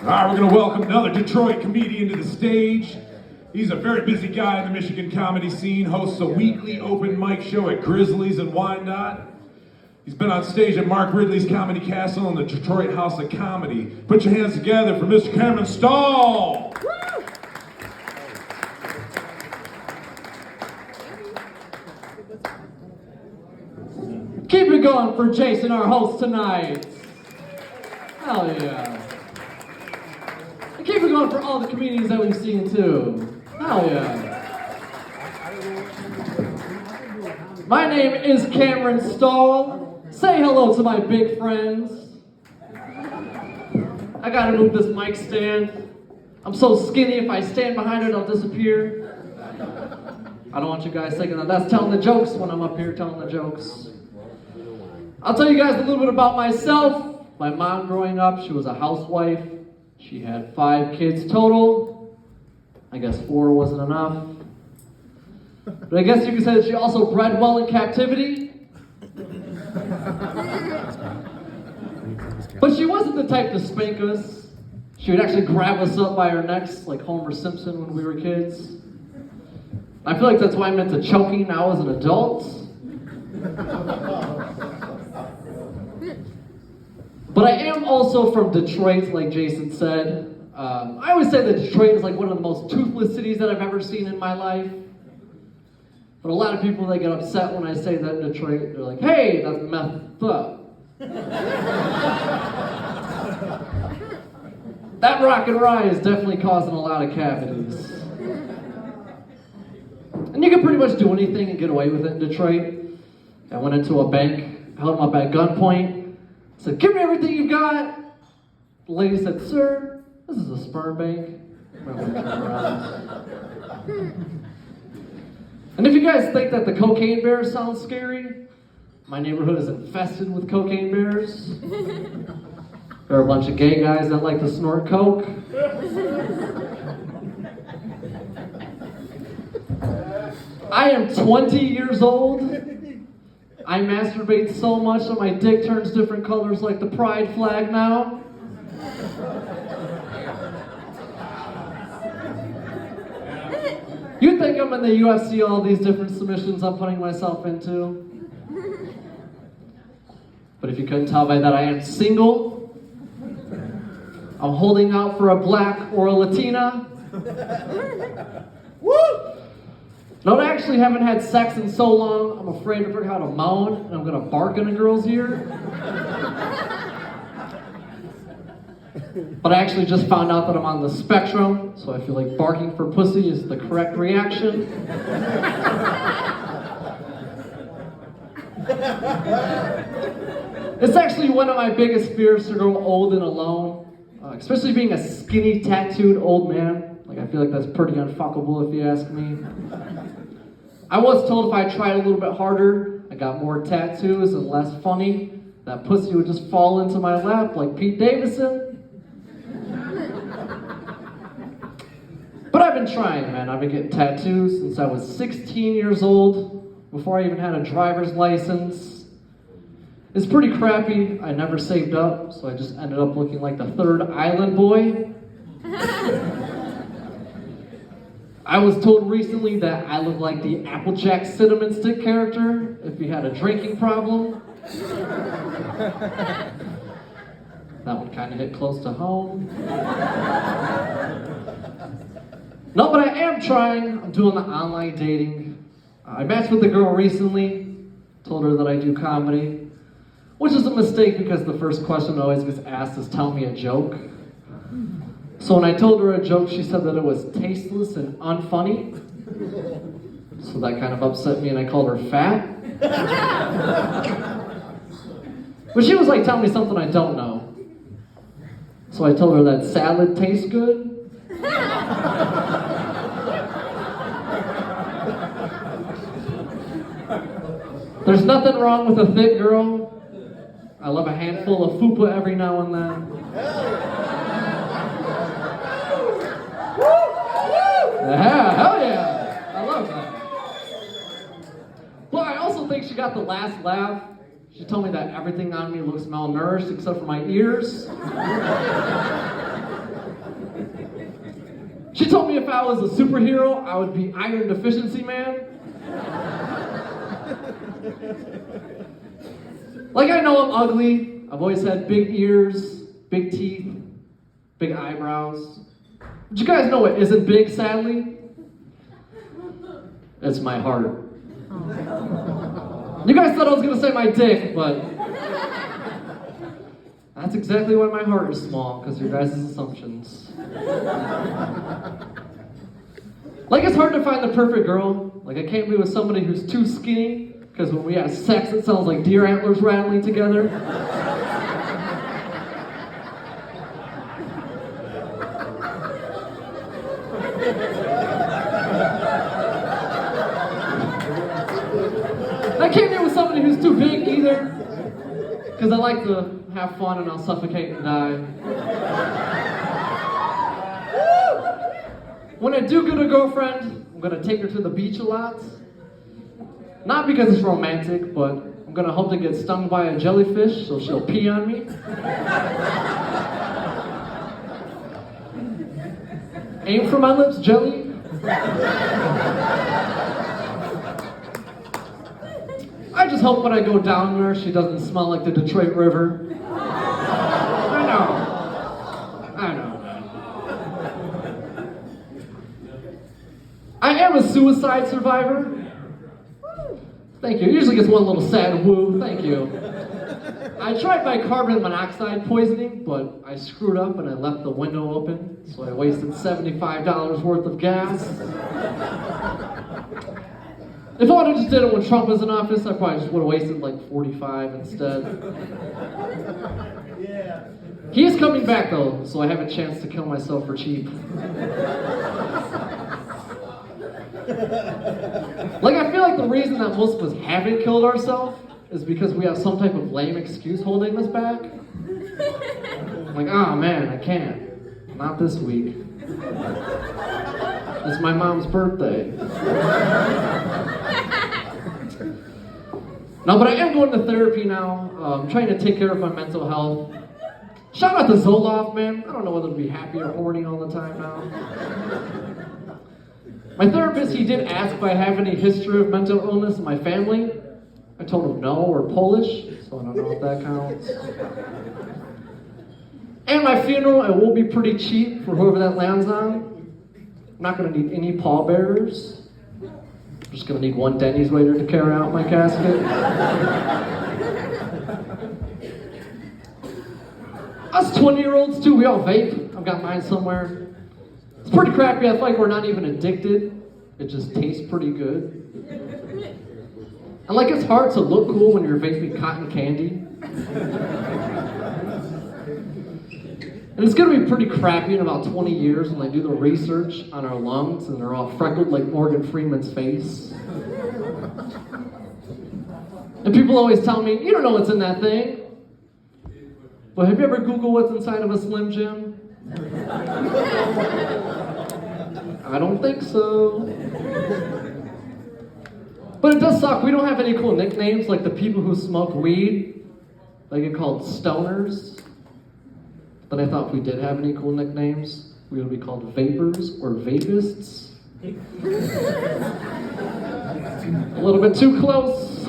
All right, we're going to welcome another Detroit comedian to the stage. He's a very busy guy in the Michigan comedy scene, hosts a weekly open mic show at Grizzlies and Wyandotte. He's been on stage at Mark Ridley's Comedy Castle and the Detroit House of Comedy. Put your hands together for Mr. Cameron Stahl. Keep it going for Jason, our host tonight. Hell yeah. And keep it going for all the comedians that we've seen too. Hell yeah. My name is Cameron Stahl. Say hello to my big friends. I gotta move this mic stand. I'm so skinny, if I stand behind it, I'll disappear. I don't want you guys thinking that that's telling the jokes when I'm up here telling the jokes. I'll tell you guys a little bit about myself. My mom growing up, she was a housewife. She had 5 kids total. I guess 4 wasn't enough. But I guess you could say that she also bred well in captivity. But she wasn't the type to spank us. She would actually grab us up by our necks like Homer Simpson when we were kids. I feel like that's why I'm into choking now as an adult. But I am also from Detroit, like Jason said. I always say that Detroit is like one of the most toothless cities that I've ever seen in my life. But a lot of people, they get upset when I say that in Detroit. They're like, hey, that's messed up. That rock and rye is definitely causing a lot of cavities. And you can pretty much do anything and get away with it in Detroit. I went into a bank, held them up at gunpoint, said, give me everything you've got. The lady said, sir, this is a sperm bank. And if you guys think that the cocaine bear sounds scary, my neighborhood is infested with cocaine bears. There are a bunch of gay guys that like to snort coke. I am 20 years old. I masturbate so much that my dick turns different colors like the pride flag now. You think I'm in the UFC, all these different submissions I'm putting myself into? But if you couldn't tell by that, I am single. I'm holding out for a black or a Latina. Woo! No, I actually haven't had sex in so long, I'm afraid to forget how to moan, and I'm gonna bark in a girl's ear. But I actually just found out that I'm on the spectrum, so I feel like barking for pussy is the correct reaction. It's actually one of my biggest fears to grow old and alone, especially being a skinny, tattooed old man. Like, I feel like that's pretty unfuckable if you ask me. I was told if I tried a little bit harder, I got more tattoos and less funny, that pussy would just fall into my lap like Pete Davidson. But I've been trying, man. I've been getting tattoos since I was 16 years old, before I even had a driver's license. It's pretty crappy. I never saved up, so I just ended up looking like the third island boy. I was told recently that I look like the Applejack cinnamon stick character if he had a drinking problem. That one kind of hit close to home. No, but I am trying. I'm doing the online dating. I matched with a girl recently, told her that I do comedy, which is a mistake because the first question that always gets asked is tell me a joke. So when I told her a joke, she said that it was tasteless and unfunny. So that kind of upset me and I called her fat. But she was like, tell me something I don't know. So I told her that salad tastes good. There's nothing wrong with a thick girl. I love a handful of fupa every now and then. Yeah, hell yeah! I love that. Well, I also think she got the last laugh. She told me that everything on me looks malnourished except for my ears. She told me if I was a superhero, I would be Iron Deficiency Man. Like, I know I'm ugly. I've always had big ears, big teeth, big eyebrows. But you guys know what isn't big, sadly? It's my heart. You guys thought I was gonna say my dick, but that's exactly why my heart is small, because your guys' assumptions. Like, it's hard to find the perfect girl. Like, I can't be with somebody who's too skinny, because when we have sex, it sounds like deer antlers rattling together. I can't be with somebody who's too big either, because I like to have fun and I'll suffocate and die. When I do get a girlfriend, I'm gonna take her to the beach a lot. Not because it's romantic, but I'm gonna hope to get stung by a jellyfish so she'll pee on me. Aim for my lips, jelly. I just hope when I go down there, she doesn't smell like the Detroit River. I know. I am a suicide survivor. Thank you. It usually gets one little sad woo. Thank you. I tried my carbon monoxide poisoning, but I screwed up and I left the window open, so I wasted $75 worth of gas. If I would have just did it when Trump was in office, I probably just would have wasted like 45 instead. Yeah. He is coming back though, so I have a chance to kill myself for cheap. Like, I feel like the reason that most of us haven't killed ourselves is because we have some type of lame excuse holding us back. Like, oh man, I can't. Not this week. It's my mom's birthday. No, but I am going to therapy now. I'm trying to take care of my mental health. Shout out to Zoloft, man. I don't know whether to be happy or horny all the time now. My therapist, he did ask if I have any history of mental illness in my family. I told him no, we're Polish, so I don't know if that counts. And my funeral, it will be pretty cheap for whoever that lands on. I'm not going to need any pallbearers. I'm just going to need one Denny's waiter to carry out my casket. Us 20-year-olds, too, we all vape. I've got mine somewhere. It's pretty crappy. I feel like we're not even addicted. It just tastes pretty good. And like, it's hard to look cool when you're vaping cotton candy. And it's gonna be pretty crappy in about 20 years when they do the research on our lungs and they're all freckled like Morgan Freeman's face. And people always tell me, you don't know what's in that thing. But have you ever Googled what's inside of a Slim Jim? I don't think so. But it does suck. We don't have any cool nicknames like the people who smoke weed. They get called stoners. But I thought if we did have any cool nicknames, we would be called vapors or vapists. A little bit too close.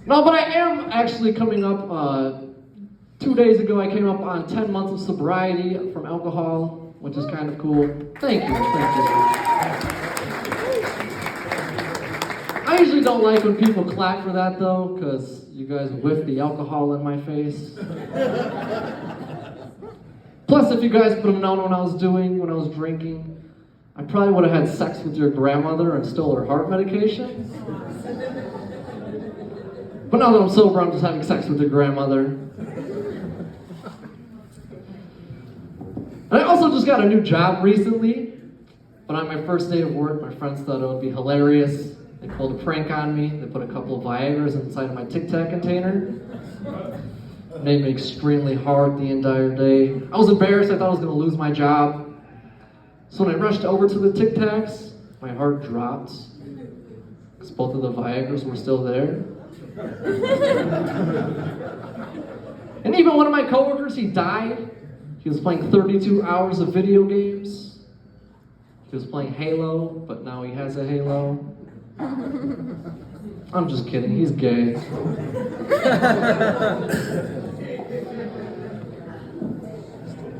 No, but I am actually coming up, 2 days ago I came up on 10 months of sobriety from alcohol, which is kind of cool. Thank you. I usually don't like when people clap for that though, because you guys whiffed the alcohol in my face. Plus, if you guys would have known what I was doing when I was drinking, I probably would have had sex with your grandmother and stole her heart medication. But now that I'm sober, I'm just having sex with your grandmother. And I also just got a new job recently. But on my first day of work, my friends thought it would be hilarious. They pulled a prank on me. They put a couple of Viagras inside of my Tic Tac container. It made me extremely hard the entire day. I was embarrassed. I thought I was going to lose my job. So when I rushed over to the Tic Tacs, my heart dropped. Because both of the Viagras were still there. And even one of my coworkers, he died. He was playing 32 hours of video games. He was playing Halo, but now he has a Halo. I'm just kidding, he's gay.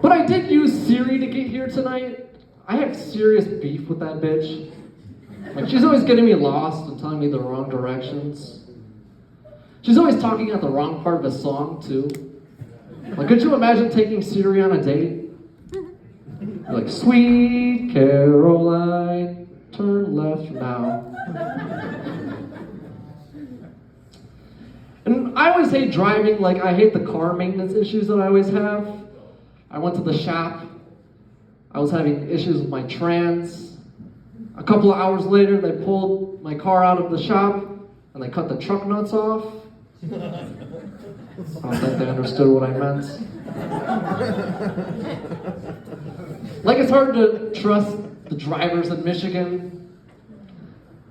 But I did use Siri to get here tonight. I have serious beef with that bitch. Like, she's always getting me lost and telling me the wrong directions. She's always talking at the wrong part of a song, too. Like, could you imagine taking Siri on a date? You're like, sweet Caroline, turn left now. And I always hate driving, like I hate the car maintenance issues that I always have. I went to the shop. I was having issues with my trans. A couple of hours later, they pulled my car out of the shop and they cut the truck nuts off. I don't think they understood what I meant. Like, it's hard to trust the drivers in Michigan.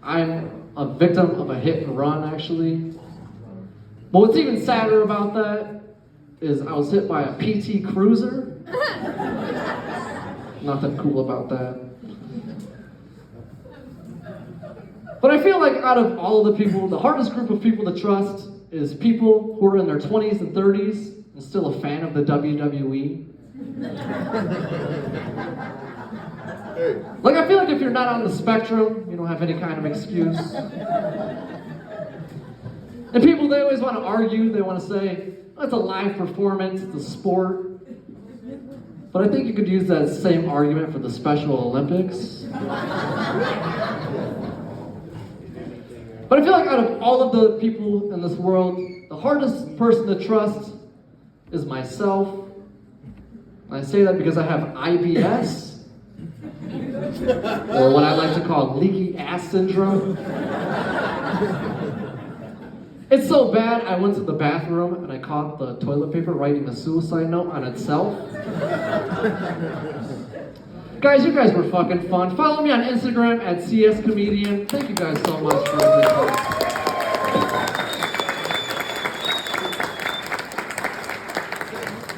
I'm a victim of a hit and run, actually. But what's even sadder about that is I was hit by a PT Cruiser. Nothing cool about that. But I feel like out of all of the people, the hardest group of people to trust is people who are in their 20s and 30s and still a fan of the WWE. Like, I feel like if you're not on the spectrum, you don't have any kind of excuse. And people, they always want to argue, they want to say, oh, it's a live performance, it's a sport. But I think you could use that same argument for the Special Olympics. But I feel like out of all of the people in this world, the hardest person to trust is myself. And I say that because I have IBS, or what I like to call leaky ass syndrome. It's so bad, I went to the bathroom and I caught the toilet paper writing a suicide note on itself. Guys, you guys were fucking fun. Follow me on Instagram at CSComedian. Thank you guys so much for listening.